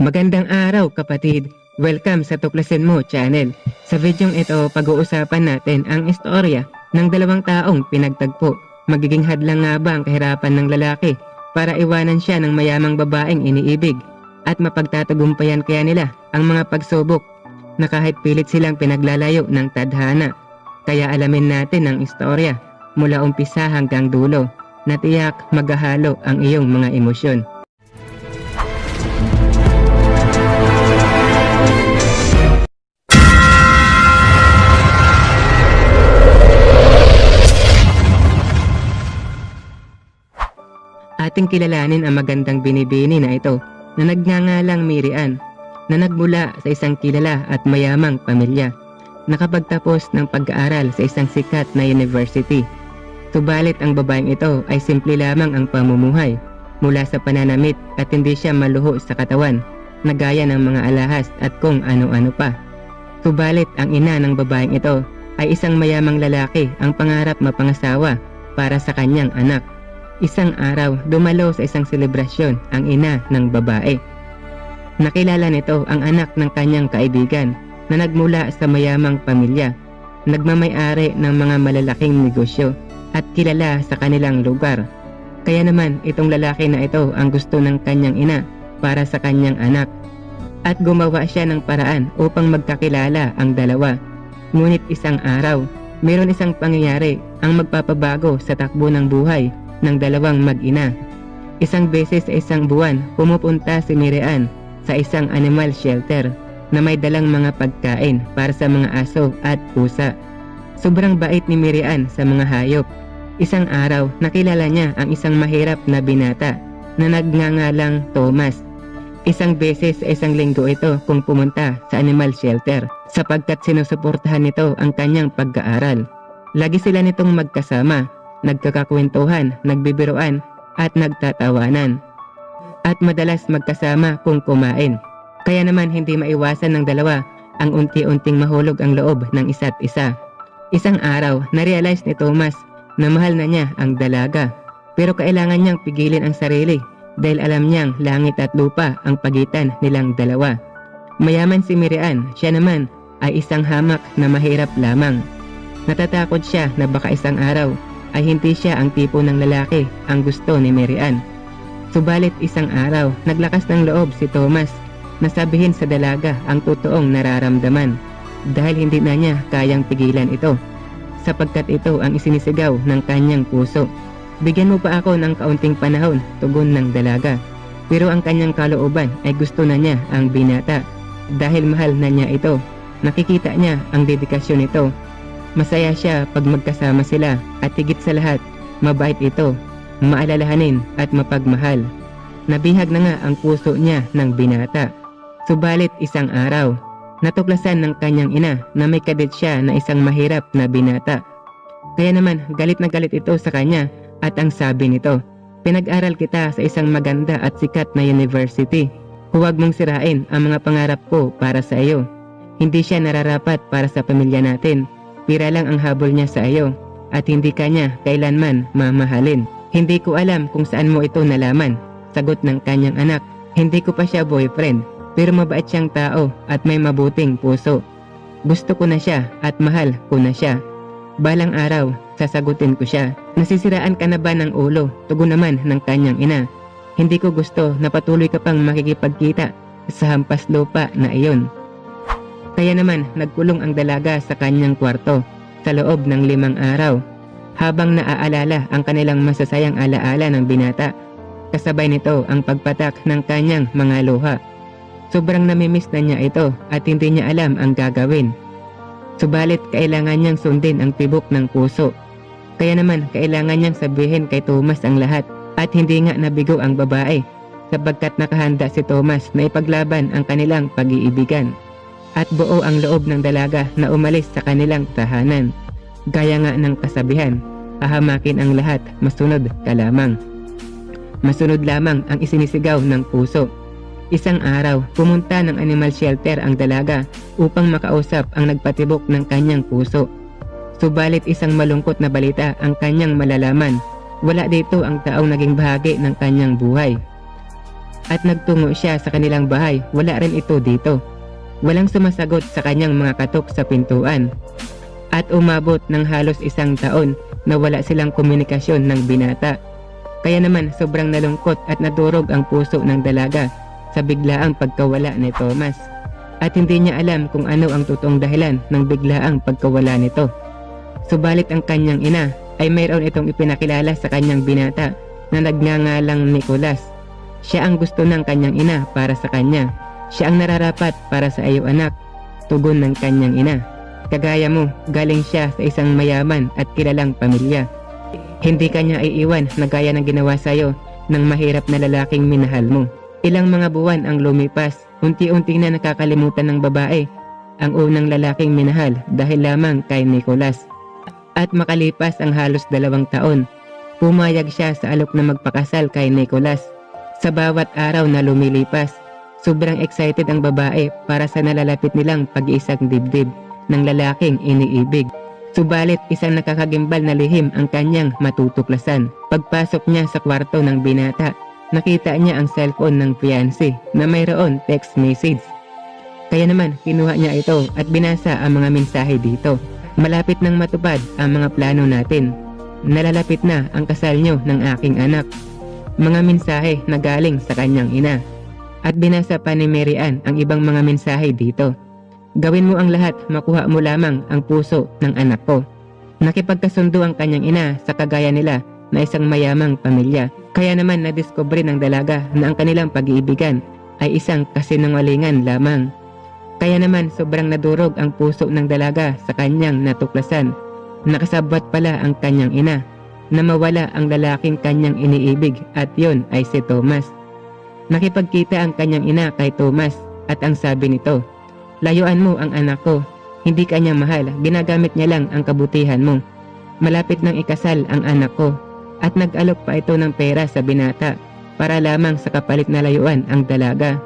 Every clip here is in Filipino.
Magandang araw kapatid! Welcome sa Tuklasin Mo channel. Sa videong ito, pag-uusapan natin ang istorya ng dalawang taong pinagtagpo. Magiging hadlang nga ba ang kahirapan ng lalaki para iwanan siya ng mayamang babaeng iniibig at mapagtatagumpayan kaya nila ang mga pagsubok na kahit pilit silang pinaglalayo ng tadhana. Kaya alamin natin ang istorya mula umpisa hanggang dulo na tiyak maghahalo ang iyong mga emosyon. Ating kilalanin ang magandang binibini na ito na nagngangalang Miriam na nagmula sa isang kilala at mayamang pamilya. Nakapagtapos ng pag-aaral sa isang sikat na university. Subalit ang babaeng ito ay simple lamang ang pamumuhay mula sa pananamit at hindi siya maluho sa katawan na gaya ng mga alahas at kung ano-ano pa. Subalit ang ina ng babaeng ito ay isang mayamang lalaki ang pangarap mapangasawa para sa kanyang anak. Isang araw, dumalo sa isang selebrasyon ang ina ng babae. Nakilala nito ang anak ng kanyang kaibigan na nagmula sa mayamang pamilya, nagmamay-ari ng mga malalaking negosyo at kilala sa kanilang lugar. Kaya naman itong lalaki na ito ang gusto ng kanyang ina para sa kanyang anak at gumawa siya ng paraan upang magkakilala ang dalawa. Ngunit isang araw, mayroon isang pangyayari ang magpapabago sa takbo ng buhay ng dalawang mag-ina. Isang beses sa isang buwan, pumupunta si Miriam sa isang animal shelter na may dalang mga pagkain para sa mga aso at pusa. Sobrang bait ni Miriam sa mga hayop. Isang araw, nakilala niya ang isang mahirap na binata na nagngangalang Thomas. Isang beses sa isang linggo ito kung pumunta sa animal shelter sapagkat sinusuportahan nito ang kanyang pag-aaral. Lagi sila nitong magkasama, nagkakakwentuhan, nagbibiruan at nagtatawanan. At madalas magkasama kung kumain. Kaya naman hindi maiwasan ng dalawa ang unti-unting mahulog ang loob ng isa't isa. Isang araw, na-realize ni Thomas na mahal na niya ang dalaga. Pero kailangan niyang pigilin ang sarili dahil alam niyang langit at lupa ang pagitan nilang dalawa. Mayaman si Miriam, siya naman ay isang hamak na mahirap lamang. Natatakot siya na baka isang araw ay hindi siya ang tipo ng lalaki ang gusto ni Miriam. Subalit isang araw, naglakas ng loob si Thomas na sabihin sa dalaga ang totoong nararamdaman dahil hindi na niya kayang pigilan ito sapagkat ito ang isinisigaw ng kanyang puso. Bigyan mo pa ako ng kaunting panahon, tugon ng dalaga. Pero ang kanyang kalooban ay gusto na niya ang binata dahil mahal na niya ito. Nakikita niya ang dedikasyon nito. Masaya siya pag magkasama sila at higit sa lahat, mabait ito, maalalahanin at mapagmahal. Nabihag na nga ang puso niya ng binata. Subalit isang araw, natuklasan ng kanyang ina na may kadit siya na isang mahirap na binata. Kaya naman galit na galit ito sa kanya at ang sabi nito, "Pinag-aral kita sa isang maganda at sikat na university. Huwag mong sirain ang mga pangarap ko para sa iyo. Hindi siya nararapat para sa pamilya natin. Pira lang ang habol niya sa iyo at hindi ka niya kailanman mamahalin." "Hindi ko alam kung saan mo ito nalaman," sagot ng kanyang anak. "Hindi ko pa siya boyfriend, pero mabait siyang tao at may mabuting puso. Gusto ko na siya at mahal ko na siya. Balang araw, sasagutin ko siya." "Nasisiraan ka na ba ng ulo?" tugon naman ng kanyang ina. "Hindi ko gusto na patuloy ka pang makikipagkita sa hampas lupa na iyon." Kaya naman nagkulong ang dalaga sa kanyang kwarto sa loob ng 5 araw habang naaalala ang kanilang masasayang alaala ng binata. Kasabay nito ang pagpatak ng kanyang mga luha. Sobrang namimiss na niya ito at hindi niya alam ang gagawin. Subalit kailangan niyang sundin ang tibok ng puso. Kaya naman kailangan niyang sabihin kay Thomas ang lahat at hindi nga nabigo ang babae sapagkat nakahanda si Thomas na ipaglaban ang kanilang pag-iibigan. At buo ang loob ng dalaga na umalis sa kanilang tahanan. Gaya nga ng kasabihan, hahamakin ang lahat, masunod ka lamang. Masunod lamang ang isinisigaw ng puso. Isang araw, pumunta ng animal shelter ang dalaga upang makausap ang nagpatibok ng kanyang puso. Subalit isang malungkot na balita ang kanyang malalaman. Wala dito ang taong naging bahagi ng kanyang buhay. at nagtungo siya sa kanilang bahay. Wala rin ito dito. Walang sumasagot sa kanyang mga katok sa pintuan. At umabot ng halos 1 taon na wala silang komunikasyon ng binata. Kaya naman sobrang nalungkot at nadurog ang puso ng dalaga sa biglaang pagkawala ni Thomas. At hindi niya alam kung ano ang totoong dahilan ng biglaang pagkawala nito. Subalit ang kanyang ina ay mayroon itong ipinakilala sa kanyang binata na nagngangalang Nicholas. Siya ang gusto ng kanyang ina para sa kanya. Siya ang nararapat para sa iyo anak, tugon ng kanyang ina. Kagaya mo, galing siya sa isang mayaman at kilalang pamilya. Hindi kanya iiwan na gaya ng ginawa sa iyo ng mahirap na lalaking minahal mo. Ilang mga buwan ang lumipas, unti-unti na nakakalimutan ng babae ang unang lalaking minahal dahil lamang kay Nicholas. At makalipas ang halos 2 taon, pumayag siya sa alok na magpakasal kay Nicholas. Sa bawat araw na lumilipas, sobrang excited ang babae para sa nalalapit nilang pag-iisang dibdib ng lalaking iniibig. Subalit isang nakakagimbal na lihim ang kanyang matutuklasan. Pagpasok niya sa kwarto ng binata, nakita niya ang cellphone ng fiancé na mayroon text message. Kaya naman kinuha niya ito at binasa ang mga mensahe dito. Malapit nang matupad ang mga plano natin. Nalalapit na ang kasal niyo ng aking anak. Mga mensahe na galing sa kanyang ina. At binasa pa ni Mary Ann ang ibang mga mensahe dito. Gawin mo ang lahat, makuha mo lamang ang puso ng anak ko. Nakipagkasundo ang kanyang ina sa kagaya nila na isang mayamang pamilya. Kaya naman nadiskubre ng dalaga na ang kanilang pag-iibigan ay isang kasinungalingan lamang. Kaya naman sobrang nadurog ang puso ng dalaga sa kanyang natuklasan. Nakasabwat pala ang kanyang ina na mawala ang lalaking kanyang iniibig at yon ay si Thomas. Nakipagkita ang kanyang ina kay Thomas at ang sabi nito, "Layuan mo ang anak ko, hindi kanya mahal, ginagamit niya lang ang kabutihan mo. Malapit nang ikasal ang anak ko." At nag-alok pa ito ng pera sa binata para lamang sa kapalit na layuan ang dalaga.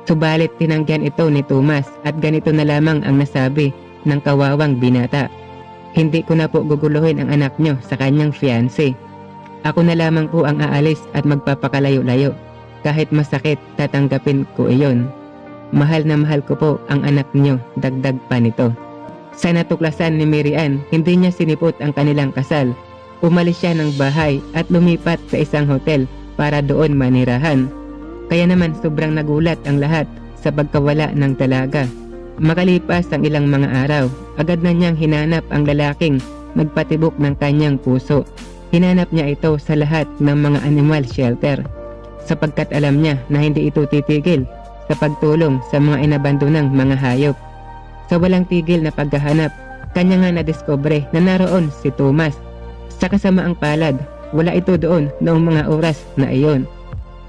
Subalit tinanggihan ito ni Thomas at ganito na lamang ang nasabi ng kawawang binata, "Hindi ko na po guguluhin ang anak nyo sa kanyang fiancé. Ako na lamang po ang aalis at magpapakalayo-layo. Kahit masakit, tatanggapin ko iyon. Mahal na mahal ko po ang anak nyo," dagdag pa nito. Sa natuklasan ni Mary Ann, hindi niya sinipot ang kanilang kasal. Umalis siya ng bahay at lumipat sa isang hotel para doon manirahan. Kaya naman sobrang nagulat ang lahat sa pagkawala ng dalaga. Makalipas ang ilang mga araw, agad na niyang hinanap ang lalaking nagpatibok ng kanyang puso. Hinanap niya ito sa lahat ng mga animal shelter sapagkat alam niya na hindi ito titigil sa pagtulong sa mga inabandonang mga hayop. Sa walang tigil na paghahanap, kanya nga nadiskubre na naroon si Thomas. Sa kasamaang palad, wala ito doon noong mga oras na iyon.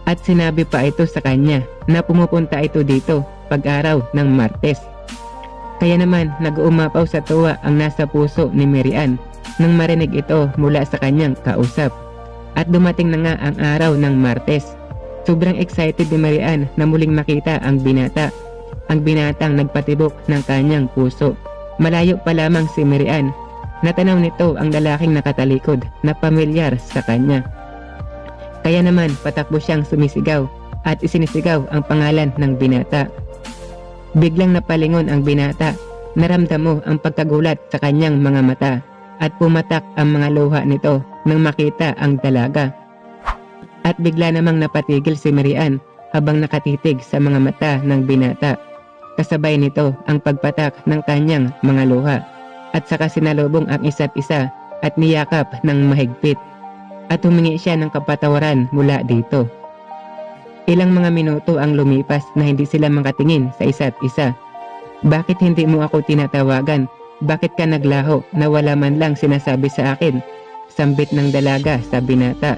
At sinabi pa ito sa kanya na pumupunta ito dito pag-araw ng Martes. Kaya naman nag-uumapaw sa tuwa ang nasa puso ni Mary Ann nang marinig ito mula sa kanyang kausap. At dumating na nga ang araw ng Martes. Sobrang excited ni Mary Ann na muling makita ang binata. Ang binatang nagpatibok ng kanyang puso. Malayo pa lamang si Mary Ann, natanaw nito ang lalaking nakatalikod na pamilyar sa kanya. Kaya naman patakbo siyang sumisigaw at isinisigaw ang pangalan ng binata. Biglang napalingon ang binata, naramdam mo ang pagkagulat sa kanyang mga mata at pumatak ang mga luha nito nang makita ang dalaga. At bigla namang napatigil si Mary Ann habang nakatitig sa mga mata ng binata. Kasabay nito ang pagpatak ng kanyang mga luha. At saka sinalubong ang isa't isa at niyakap ng mahigpit. At humingi siya ng kapatawaran mula dito. Ilang mga minuto ang lumipas na hindi sila makatingin sa isa't isa. "Bakit hindi mo ako tinatawagan? Bakit ka naglaho na wala man lang sinasabi sa akin?" Sambit ng dalaga sa binata.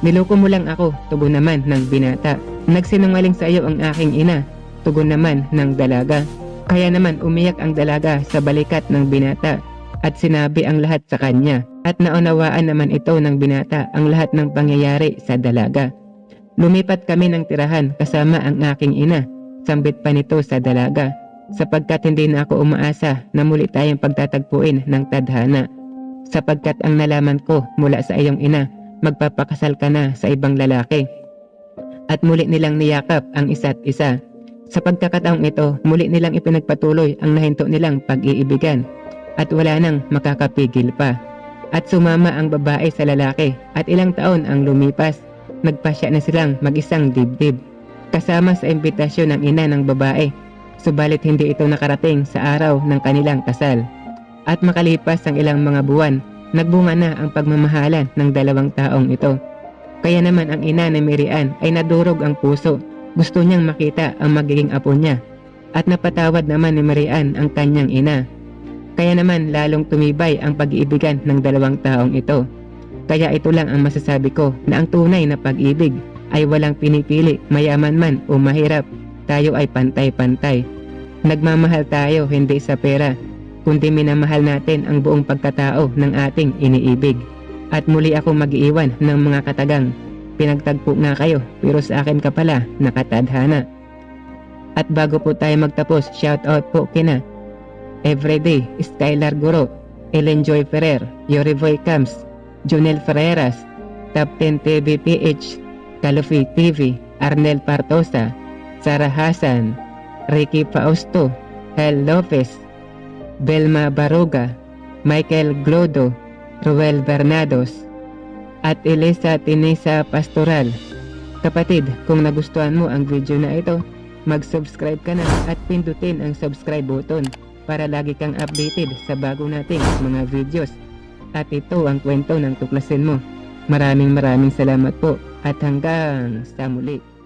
"Niloko mo lang ako," tugon naman ng binata. "Nagsinungaling sa iyo ang aking ina," tugon naman ng dalaga. Kaya naman umiyak ang dalaga sa balikat ng binata at sinabi ang lahat sa kanya. At naunawaan naman ito ng binata ang lahat ng pangyayari sa dalaga. "Lumipat kami ng tirahan kasama ang aking ina," sambit pa nito sa dalaga, "sapagkat hindi na ako umaasa na muli tayong pagtatagpuin ng tadhana. Sapagkat ang nalaman ko mula sa iyong ina, magpapakasal ka na sa ibang lalaki." at muli nilang niyakap ang isa't isa. Sa pagkakataong ito, muli nilang ipinagpatuloy ang nahinto nilang pag-iibigan at wala nang makakapigil pa. At sumama ang babae sa lalaki at ilang taon ang lumipas. Nagpasya na silang mag-isang dibdib kasama sa imbitasyon ng ina ng babae. Subalit hindi ito nakarating sa araw ng kanilang kasal. At makalipas ang ilang mga buwan, nagbunga na ang pagmamahalan ng dalawang taong ito. Kaya naman ang ina ni Mary Ann ay nadurog ang puso. Gusto niyang makita ang magiging apo niya. At napatawad naman ni Mary Ann ang kanyang ina. Kaya naman lalong tumibay ang pag-iibigan ng dalawang taong ito. Kaya ito lang ang masasabi ko na ang tunay na pag-ibig ay walang pinipili, mayaman man o mahirap. Tayo ay pantay-pantay. Nagmamahal tayo hindi sa pera, kundi minamahal natin ang buong pagkatao ng ating iniibig. At muli ako mag-iiwan ng mga katagang, pinagtagpo nga kayo pero sa akin ka pala nakatadhana. At bago po tayo magtapos, shoutout po kina Everyday, Skylar Guro, Ellen Joy Ferrer, Yorivoy Camps, Junel Ferreras, Top 10 TV PH, Kalufi TV, Arnel Partosa, Sarah Hasan, Ricky Fausto, Hel Lopez, Belma Baruga, Michael Glodo, Ruel Bernados, at Elisa Tinesa Pastoral. Kapatid, kung nagustuhan mo ang video na ito, mag-subscribe ka na at pindutin ang subscribe button para lagi kang updated sa bago nating mga videos. At ito ang kwento ng tuklasin mo. Maraming salamat po at hanggang sa muli.